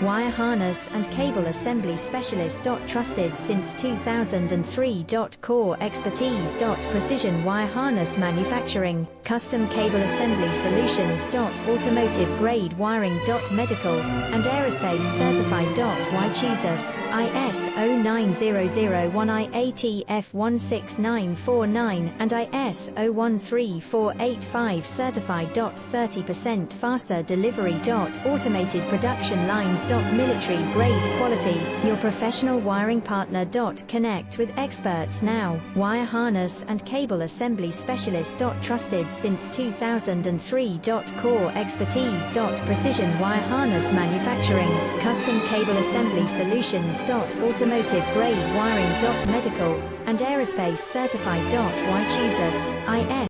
Wire harness and cable assembly specialist. Trusted since 2003. Core expertise. Precision wire harness manufacturing, custom cable assembly solutions. Automotive grade wiring. Medical and aerospace certified. Why choose us? ISO 9001 IATF 16949 and ISO 13485 certified. 30% faster delivery. Automated production lines. Military grade quality, your professional wiring partner. Connect with experts now. Wire harness and cable assembly specialist. Trusted since 2003. Core expertise. Precision wire harness manufacturing, custom cable assembly solutions. Automotive grade wiring. Medical and aerospace certified. Why choose us?